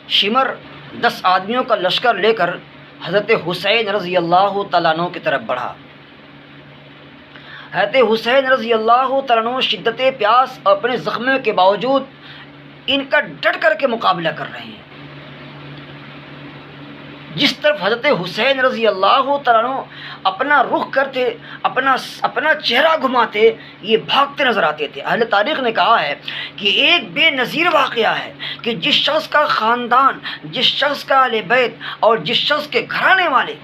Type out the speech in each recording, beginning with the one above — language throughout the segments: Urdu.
شمر 10 آدمیوں کا لشکر لے کر حضرت حسین رضی اللہ تعالیٰ عنہ کی طرف بڑھا۔ حضرت حسین رضی اللہ تعالیٰ عنہ شدت پیاس اور اپنے زخموں کے باوجود ان کا ڈٹ کر کے مقابلہ کر رہے ہیں۔ جس طرف حضرت حسین رضی اللہ تعالیٰ عنہ اپنا رخ کرتے، اپنا چہرہ گھماتے، یہ بھاگتے نظر آتے تھے۔ اہل تاریخ نے کہا ہے کہ ایک بے نظیر واقعہ ہے کہ جس شخص کا خاندان، جس شخص کا اہل بیت اور جس شخص کے گھرانے والے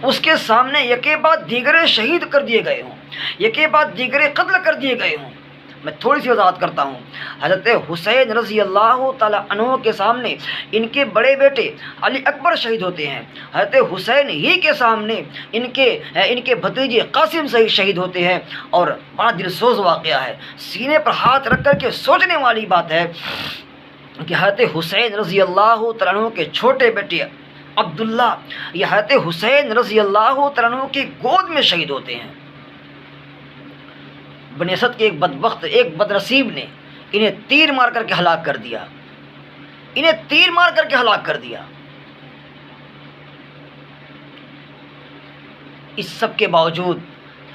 اس کے سامنے یکے بعد دیگرے شہید کر دیے گئے ہوں، یکے بعد دیگرے قتل کر دیے گئے ہوں۔ میں تھوڑی سی وضاحت کرتا ہوں۔ حضرت حسین رضی اللہ تعالیٰ عنہ کے سامنے ان کے بڑے بیٹے علی اکبر شہید ہوتے ہیں۔ حضرت حسین ہی کے سامنے ان کے بھتیجے قاسم شہید ہوتے ہیں، اور بڑا دلسوز واقعہ ہے۔ سینے پر ہاتھ رکھ کر کے سوچنے والی بات ہے کہ حضرت حسین رضی اللہ تعالیٰ عنہ کے چھوٹے بیٹے عبداللہ یہ حضرت حسین رضی اللہ تعالیٰ عنہ کی گود میں شہید ہوتے ہیں۔ بنی اسد کے ایک بدبخت، ایک بدنصیب نے انہیں تیر مار کر کے ہلاک کر دیا، انہیں تیر مار کر کے ہلاک کر دیا۔ اس سب کے باوجود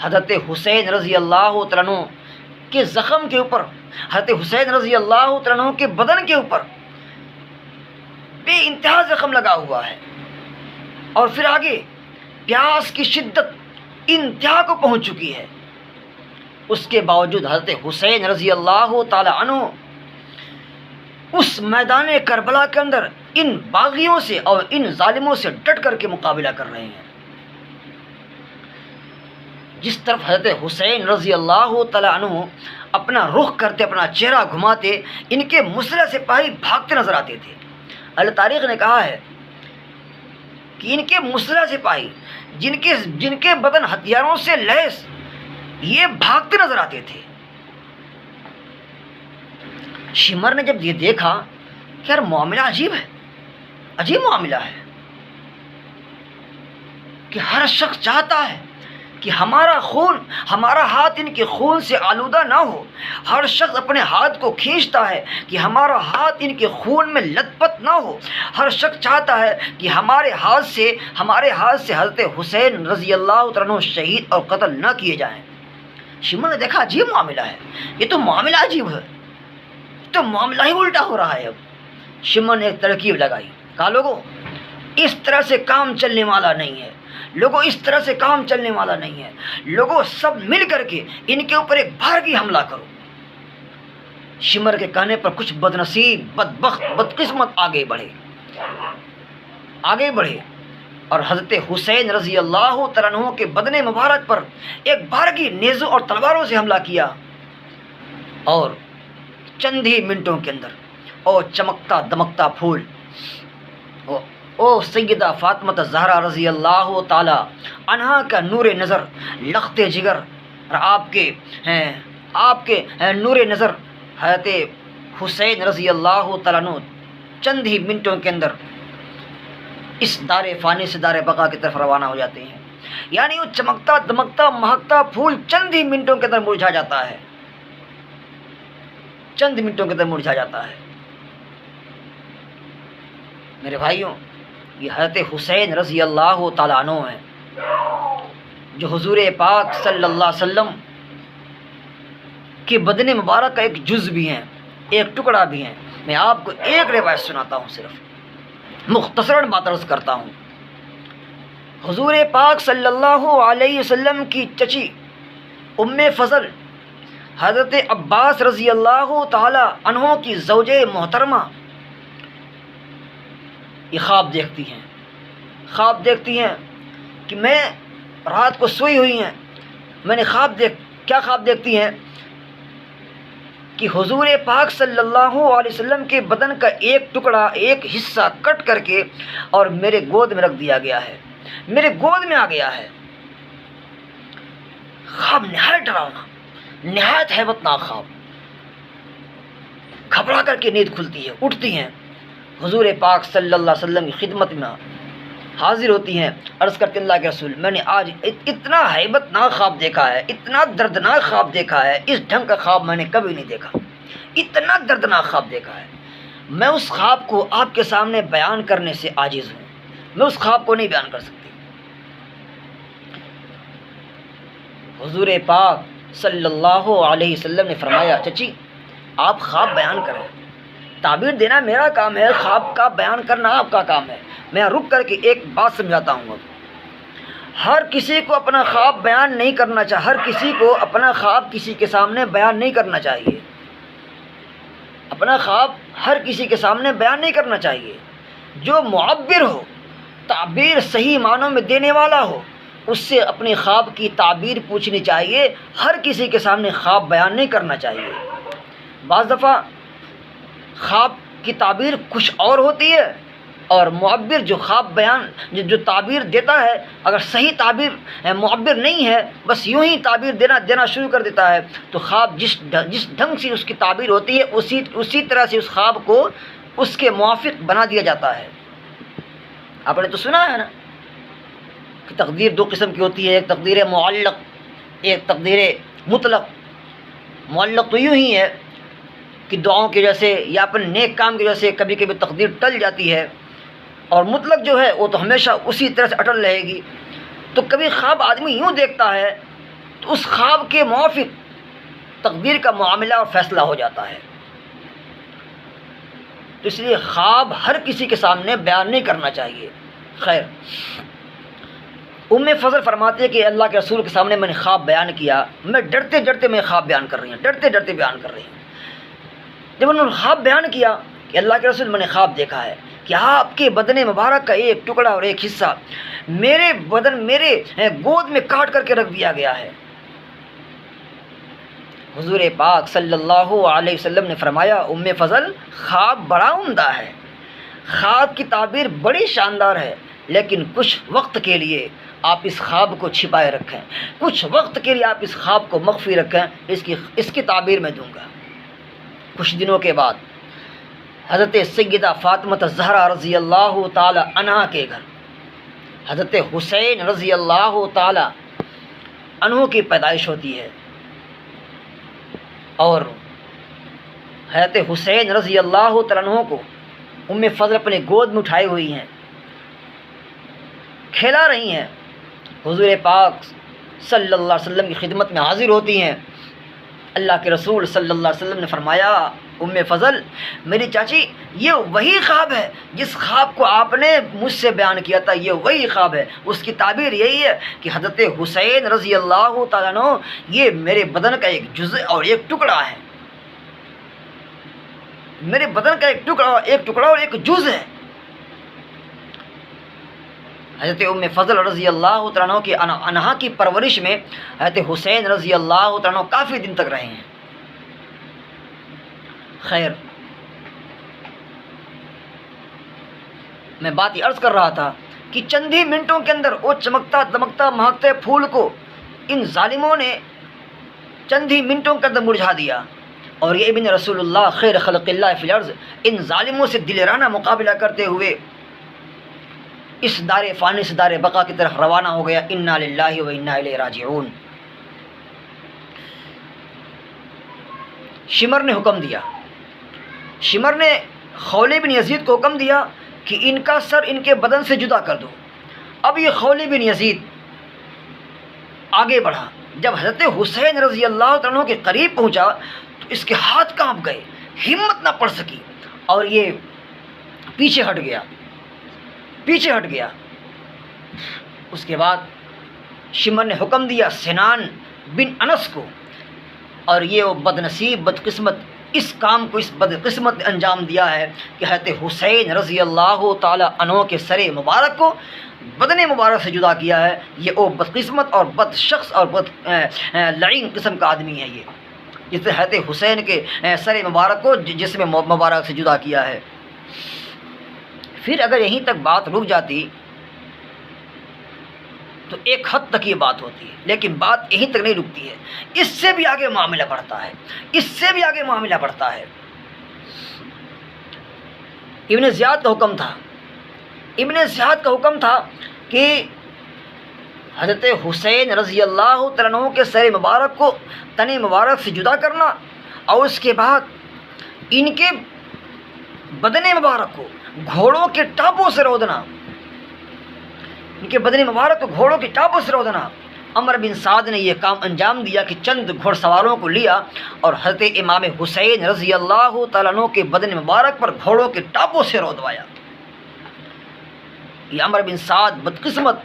حضرت حسین رضی اللہ تعالیٰ عنہ کے زخم کے اوپر، حضرت حسین رضی اللہ تعالیٰ عنہ کے بدن کے اوپر بے انتہا زخم لگا ہوا ہے، اور پھر آگے پیاس کی شدت انتہا کو پہنچ چکی ہے۔ اس کے باوجود حضرت حسین رضی اللہ تعالی عنہ اس میدان کربلا کے اندر ان باغیوں سے اور ان ظالموں سے ڈٹ کر کے مقابلہ کر رہے ہیں۔ جس طرف حضرت حسین رضی اللہ تعالی عنہ اپنا رخ کرتے، اپنا چہرہ گھماتے، ان کے مسلح سپاہی بھاگتے نظر آتے تھے۔ اہل تاریخ نے کہا ہے کہ ان کے مسلح سپاہی جن کے بدن ہتھیاروں سے لیس، یہ بھاگتے نظر آتے تھے۔ شمر نے جب یہ دیکھا کہ یار معاملہ عجیب ہے، عجیب معاملہ ہے، کہ ہر شخص چاہتا ہے کہ ہمارا خون، ہمارا ہاتھ ان کے خون سے آلودہ نہ ہو۔ ہر شخص اپنے ہاتھ کو کھینچتا ہے کہ ہمارا ہاتھ ان کے خون میں لت پت نہ ہو۔ ہر شخص چاہتا ہے کہ ہمارے ہاتھ سے حضرت حسین رضی اللہ عنہ شہید اور قتل نہ کیے جائیں۔ شمر نے دیکھا عجیب معاملہ ہے، یہ تو معاملہ عجیب ہے، تو معاملہ ہی الٹا ہو رہا ہے۔ اب شمر نے ایک ترکیب لگائی، کہا لوگوں اس طرح سے کام چلنے والا نہیں ہے، لوگوں اس طرح سے کام چلنے والا نہیں ہے، لوگوں سب مل کر کے ان کے اوپر ایک بھارگی حملہ کرو۔ شمر کے کہنے پر کچھ بدنصیب، بدبخت، بدقسمت آگے بڑھے اور حضرت حسین رضی اللہ تعالیٰ عنہ کے بدن مبارک پر ایک بھارگی نیزوں اور تلواروں سے حملہ کیا، اور چند ہی منٹوں کے اندر چمکتا دمکتا پھول سیدہ فاطمہ زہرا رضی اللہ تعالی عنہا کا نور نظر، لخت جگر، اور آپ کے نور نظر حضرت حسین رضی اللہ تعالیٰ عنہ چند ہی منٹوں کے اندر اس دار فانی سے دار بقا کی طرف روانہ ہو جاتے ہیں۔ یعنی وہ چمکتا دمکتا مہکتا پھول چند ہی منٹوں کے اندر مرجھا جاتا ہے، چند منٹوں کے اندر مرجھا جاتا ہے۔ میرے بھائیوں، یہ حضرت حسین رضی اللہ تعالیٰ عنہ ہیں جو حضور پاک صلی اللہ علیہ وسلم کے بدن مبارک کا ایک جز بھی ہیں، ایک ٹکڑا بھی ہیں۔ میں آپ کو ایک روایت سناتا ہوں، صرف مختصراً بات عرض کرتا ہوں۔ حضور پاک صلی اللہ علیہ وسلم کی چچی ام فضل حضرت عباس رضی اللہ تعالی عنہ کی زوجہ محترمہ یہ خواب دیکھتی ہیں کہ میں رات کو سوئی ہوئی ہیں، میں نے کیا خواب دیکھتی ہیں کہ حضور پاک صلی اللہ علیہ وسلم کے بدن کا ایک ٹکڑا، ایک حصہ کٹ کر کے اور میرے گود میں رکھ دیا گیا ہے، میرے گود میں آ گیا ہے۔ خواب نہایت ڈراؤنا، نہایت ہیبت ناک خواب۔ گھبرا کر کے نیند کھلتی ہے، اٹھتی ہیں، حضور پاک صلی اللہ علیہ وسلم کی خدمت میں حاضر ہوتی ہیں، عرض کرتے اللہ کے رسول، میں نے آج اتنا ہیبت ناک خواب دیکھا ہے، اتنا دردناک خواب دیکھا ہے، اس ڈھنگ کا خواب میں نے کبھی نہیں دیکھا، اتنا دردناک خواب دیکھا ہے۔ میں اس خواب کو آپ کے سامنے بیان کرنے سے عاجز ہوں، میں اس خواب کو نہیں بیان کر سکتی۔ حضور پاک صلی اللہ علیہ وسلم نے فرمایا چچی آپ خواب بیان کریں، تعبیر دینا میرا کام ہے، خواب کا بیان کرنا آپ کا کام ہے۔ میں رک کر کے ایک بات سمجھاتا ہوں۔ ہر کسی کو اپنا خواب بیان نہیں کرنا چاہیے، ہر کسی کو اپنا خواب کسی کے سامنے بیان نہیں کرنا چاہیے، اپنا خواب ہر کسی کے سامنے بیان نہیں کرنا چاہیے۔ جو معبر ہو، تعبیر صحیح معنوں میں دینے والا ہو، اس سے اپنے خواب کی تعبیر پوچھنی چاہیے، ہر کسی کے سامنے خواب بیان نہیں کرنا چاہیے۔ بعض دفعہ خواب کی تعبیر کچھ اور ہوتی ہے، اور معبر جو خواب بیان جو تعبیر دیتا ہے، اگر صحیح تعبیر معبر نہیں ہے، بس یوں ہی تعبیر دینا شروع کر دیتا ہے، تو خواب جس ڈھنگ سے اس کی تعبیر ہوتی ہے اسی طرح سے اس خواب کو اس کے موافق بنا دیا جاتا ہے۔ آپ نے تو سنا ہے نا کہ تقدیر دو قسم کی ہوتی ہے، ایک تقدیر معلق، ایک تقدیر مطلق۔ معلق تو یوں ہی ہے کہ دعاؤں کی وجہ سے یا اپنے نیک کام کی وجہ سے کبھی کبھی تقدیر ٹل جاتی ہے، اور مطلق جو ہے وہ تو ہمیشہ اسی طرح سے اٹل رہے گی۔ تو کبھی خواب آدمی یوں دیکھتا ہے تو اس خواب کے موافق تقدیر کا معاملہ اور فیصلہ ہو جاتا ہے۔ تو اس لیے خواب ہر کسی کے سامنے بیان نہیں کرنا چاہیے۔ خیر، فضل فرماتی ہے کہ اللہ کے رسول کے سامنے میں نے خواب بیان کیا، میں ڈرتے میں خواب بیان کر رہی ہوں، ڈرتے بیان کر رہی ہوں۔ جب انہوں نے خواب بیان کیا کہ اللہ کے رسول میں نے خواب دیکھا ہے کہ آپ کے بدن مبارک کا ایک ٹکڑا اور ایک حصہ میرے گود میں کاٹ کر کے رکھ دیا گیا ہے۔ حضور پاک صلی اللہ علیہ وسلم نے فرمایا فضل خواب بڑا عمدہ ہے، خواب کی تعبیر بڑی شاندار ہے، لیکن کچھ وقت کے لیے آپ اس خواب کو چھپائے رکھیں، کچھ وقت کے لیے آپ اس خواب کو مخفی رکھیں، اس کی تعبیر میں دوں گا۔ کچھ دنوں کے بعد حضرت سیدہ فاطمہ الزہرا رضی اللہ تعالی عنہا کے گھر حضرت حسین رضی اللہ تعالی عنہ کی پیدائش ہوتی ہے، اور حضرت حسین رضی اللہ تعالی عنہ کو فضل اپنے گود میں اٹھائے ہوئی ہیں، کھیلا رہی ہیں، حضور پاک صلی اللہ علیہ وسلم کی خدمت میں حاضر ہوتی ہیں۔ اللہ کے رسول صلی اللہ علیہ وسلم نے فرمایا فضل میری چاچی یہ وہی خواب ہے جس خواب کو آپ نے مجھ سے بیان کیا تھا، یہ وہی خواب ہے۔ اس کی تعبیر یہی ہے کہ حضرت حسین رضی اللہ تعالیٰ عنہ یہ میرے بدن کا ایک جزء اور ایک ٹکڑا ہے، میرے بدن کا ایک ٹکڑا اور ایک جزء ہے۔ حضرت فضل رضی اللہ تعالیٰ عنہ کی عنہا کی پرورش میں حضرت حسین رضی اللہ تعالیٰ عنہ کافی دن تک رہے ہیں۔ خیر، میں بات یہ عرض کر رہا تھا کہ چند ہی منٹوں کے اندر وہ چمکتا دمکتا مہکتے پھول کو ان ظالموں نے چند ہی منٹوں کے اندر مرجھا دیا، اور یہ ابن رسول اللہ خیر خلق اللہ فی الارض ان ظالموں سے دلیرانہ مقابلہ کرتے ہوئے اس دار فانی سے دار بقا کی طرف روانہ ہو گیا۔ انا للہ و انا الیہ راجعون۔ شمر نے حکم دیا، شمر نے خولی بن یزید کو حکم دیا کہ ان کا سر ان کے بدن سے جدا کر دو۔ اب یہ خولی بن یزید آگے بڑھا، جب حضرت حسین رضی اللہ عنہ کے قریب پہنچا تو اس کے ہاتھ کانپ گئے، ہمت نہ پڑ سکی، اور یہ پیچھے ہٹ گیا۔ اس کے بعد شمر نے حکم دیا سنان بن انس کو، اور یہ وہ بدنصیب بدقسمت اس کام کو اس بدقسمت نے انجام دیا ہے کہ حضرت حسین رضی اللہ تعالی عنہ کے سر مبارک کو بدن مبارک سے جدا کیا ہے۔ یہ وہ بدقسمت اور بد شخص اور بد لعین قسم کا آدمی ہے، یہ جس نے حضرت حسین کے سر مبارک کو جسم مبارک سے جدا کیا ہے۔ پھر اگر یہیں تک بات رک جاتی تو ایک حد تک یہ بات ہوتی ہے، لیکن بات یہیں تک نہیں رکتی ہے، اس سے بھی آگے معاملہ بڑھتا ہے۔ ابن زیاد کا حکم تھا کہ حضرت حسین رضی اللہ تعالیٰ عنہ کے سر مبارک کو تن مبارک سے جدا کرنا، اور اس کے بعد ان کے بدن مبارک کو گھوڑوں کے ٹاپوں سے رودنا، ان کے بدن مبارک کو گھوڑوں کے ٹاپوں سے رودنا۔ عمر بن سعد نے یہ کام انجام دیا کہ چند گھڑ سواروں کو لیا اور حضرت امام حسین رضی اللہ تعالیٰ عنہ کے بدن مبارک پر گھوڑوں کے ٹاپوں سے رودوایا۔ یہ عمر بن سعد بدقسمت،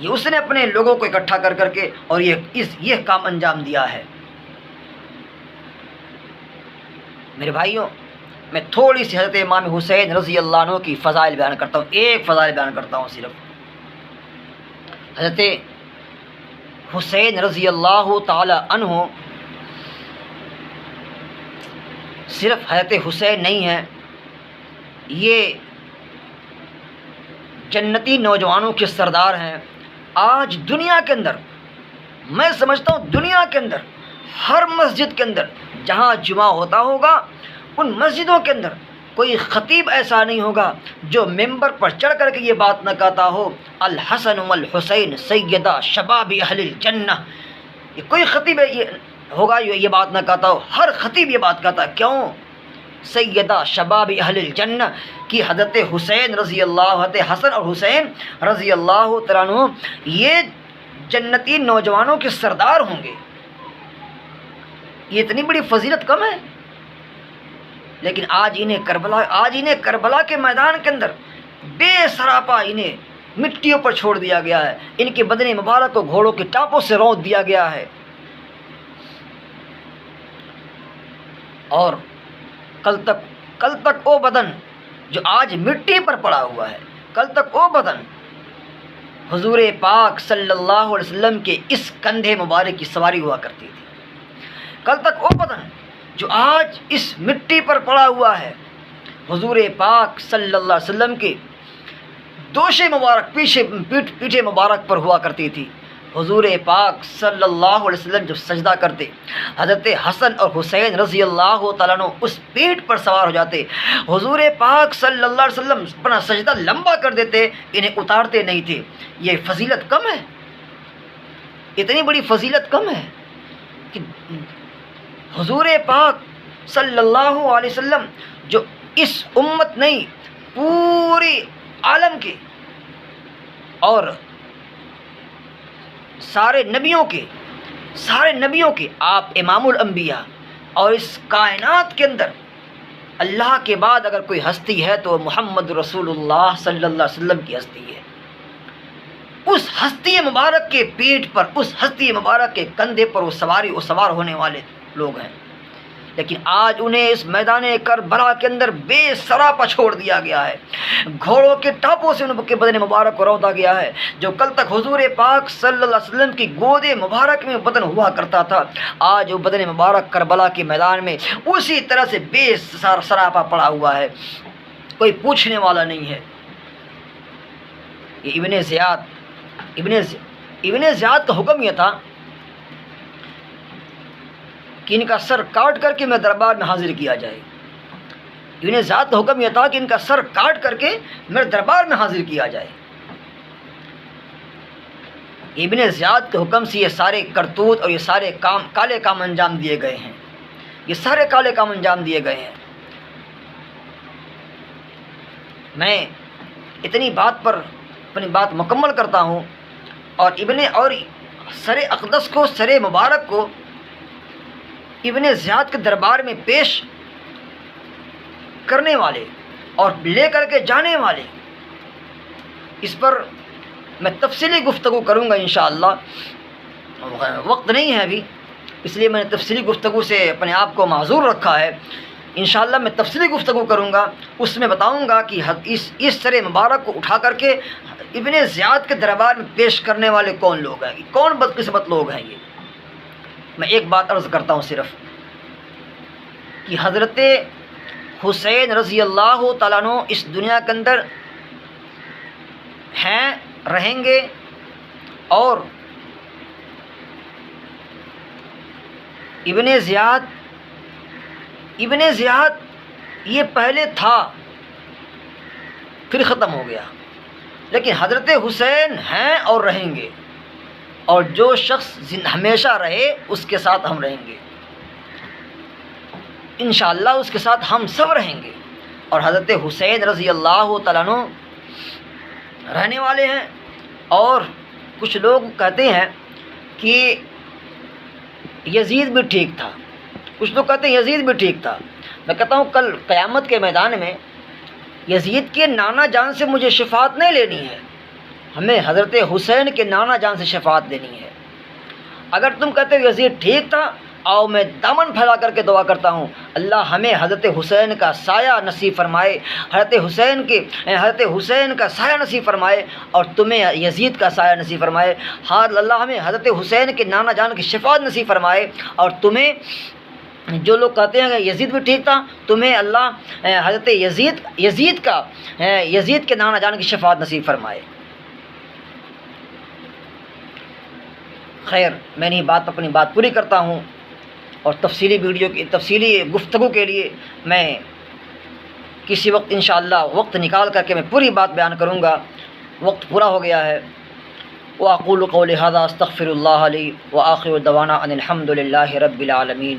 یہ اس نے اپنے لوگوں کو اکٹھا کر کے اور یہ کام انجام دیا ہے۔ میرے بھائیوں، میں تھوڑی سی حضرت امام حسین رضی اللہ عنہ کی فضائل بیان کرتا ہوں، ایک فضائل بیان کرتا ہوں صرف۔ حضرت حسین رضی اللہ تعالی عنہ صرف حضرت حسین نہیں ہیں، یہ جنتی نوجوانوں کے سردار ہیں۔ آج دنیا کے اندر، میں سمجھتا ہوں دنیا کے اندر ہر مسجد کے اندر جہاں جمعہ ہوتا ہوگا، ان مسجدوں کے اندر کوئی خطیب ایسا نہیں ہوگا جو ممبر پر چڑھ کر کے یہ بات نہ کہتا ہو الحسن والحسین سیدہ شباب اہل الجنہ۔ یہ کوئی خطیب ہوگا یہ بات نہ کہتا ہو، ہر خطیب یہ بات کہتا ہے۔ کیوں؟ سیدہ شباب اہل الجنہ کی حضرت حسین رضی اللہ، حضرت حسن اور حسین رضی اللہ تعالیٰ عنہ یہ جنتی نوجوانوں کے سردار ہوں گے۔ یہ اتنی بڑی فضیلت کم ہے، لیکن آج انہیں کربلا کے میدان کے اندر بے سراپا انہیں مٹیوں پر چھوڑ دیا گیا ہے، ان کے بدن مبارک کو گھوڑوں کے ٹاپوں سے رونت دیا گیا ہے۔ اور کل تک وہ بدن جو آج مٹی پر پڑا ہوا ہے، کل تک وہ بدن حضور پاک صلی اللہ علیہ وسلم کے اس کندھے مبارک کی سواری ہوا کرتی تھی۔ کل تک وہ بدن جو آج اس مٹی پر پڑا ہوا ہے، حضور پاک صلی اللہ علیہ وسلم کے دوشے مبارک پیٹھے مبارک پر ہوا کرتی تھی۔ حضور پاک صلی اللہ علیہ وسلم جب سجدہ کرتے، حضرت حسن اور حسین رضی اللہ تعالیٰ عنہ اس پیٹھ پر سوار ہو جاتے، حضور پاک صلی اللہ علیہ وسلم اپنا سجدہ لمبا کر دیتے، انہیں اتارتے نہیں تھے۔ یہ فضیلت کم ہے؟ اتنی بڑی فضیلت کم ہے کہ حضور پاک صلی اللہ علیہ وسلم جو اس امت نہیں پوری عالم کے اور سارے نبیوں کے آپ امام الانبیاء، اور اس کائنات کے اندر اللہ کے بعد اگر کوئی ہستی ہے تو محمد رسول اللہ صلی اللہ علیہ وسلم کی ہستی ہے۔ اس ہستی مبارک کے پیٹھ پر، اس ہستی مبارک کے کندھے پر وہ سوار ہونے والے لوگ ہیں، لیکن آج انہیں اس میدان کربلا کے اندر بے سراپا چھوڑ دیا گیا ہے، گھوڑوں کے ٹاپوں سے ان کے بدن مبارک کو رودا گیا ہے۔ جو کل تک حضور پاک صلی اللہ علیہ وسلم کی گود مبارک میں بدن ہوا کرتا تھا، آج وہ بدن مبارک کربلا کے میدان میں اسی طرح سے بے سراپا پڑا ہوا ہے، کوئی پوچھنے والا نہیں ہے۔ یہ ابن زیاد کا حکم یہ تھا کہ ان کا سر کاٹ کر کے میرے دربار میں حاضر کیا جائے۔ ابن زیاد کا حکم یہ تھا کہ ان کا سر کاٹ کر کے میرے دربار میں حاضر کیا جائے۔ ابن زیاد کے حکم سے یہ سارے کرتوت اور یہ سارے کالے کام انجام دیے گئے ہیں، یہ سارے کالے کام انجام دیے گئے ہیں۔ میں اتنی بات پر اپنی بات مکمل کرتا ہوں، اور سر اقدس کو، سر مبارک کو ابن زیاد کے دربار میں پیش کرنے والے اور لے کر کے جانے والے، اس پر میں تفصیلی گفتگو کروں گا انشاءاللہ۔ وقت نہیں ہے ابھی، اس لیے میں نے تفصیلی گفتگو سے اپنے آپ کو معذور رکھا ہے۔ انشاءاللہ میں تفصیلی گفتگو کروں گا، اس میں بتاؤں گا کہ اس سر مبارک کو اٹھا کر کے ابن زیاد کے دربار میں پیش کرنے والے کون لوگ ہیں، کون بدقسمت لوگ ہیں۔ یہ میں ایک بات عرض کرتا ہوں صرف، کہ حضرت حسین رضی اللہ تعالیٰ عنہ اس دنیا کے اندر ہیں، رہیں گے، اور ابن زیاد یہ پہلے تھا پھر ختم ہو گیا، لیکن حضرت حسین ہیں اور رہیں گے، اور جو شخص ہمیشہ رہے اس کے ساتھ ہم رہیں گے انشاءاللہ، اس کے ساتھ ہم سب رہیں گے۔ اور حضرت حسین رضی اللہ تعالیٰ عنہ رہنے والے ہیں۔ اور کچھ لوگ کہتے ہیں کہ یزید بھی ٹھیک تھا، کچھ لوگ کہتے ہیں یزید بھی ٹھیک تھا۔ میں کہتا ہوں کل قیامت کے میدان میں یزید کے نانا جان سے مجھے شفاعت نہیں لینی ہے، ہمیں حضرت حسین کے نانا جان سے شفاعت لینی ہے۔ اگر تم کہتے ہو یزید ٹھیک تھا، آؤ میں دامن پھیلا کر کے دعا کرتا ہوں اللہ ہمیں حضرت حسین کا سایہ نصیب فرمائے، حضرت حسین کا سایہ نصیب فرمائے، اور تمہیں یزید کا سایہ نصیب فرمائے۔ ہاں اللہ ہمیں حضرت حسین کے نانا جان کی شفاعت نصیب فرمائے، اور تمہیں جو لوگ کہتے ہیں کہ یزید بھی ٹھیک تھا، تمہیں اللہ حضرت یزید کے نانا جان کی شفاعت نصیب فرمائے۔ خیر، میں نے اپنی بات پوری کرتا ہوں، اور تفصیلی گفتگو کے لیے میں کسی وقت انشاءاللہ وقت نکال کر کے میں پوری بات بیان کروں گا۔ وقت پورا ہو گیا ہے۔ وَأَقُولُ قَوْلِي هَذَا أَسْتَغْفِرُ اللَّهَ لِي وَآخِرُ دَعْوَانَا أَنِ الْحَمْدُ لِلَّهِ رَبِّ الْعَالَمِينَ۔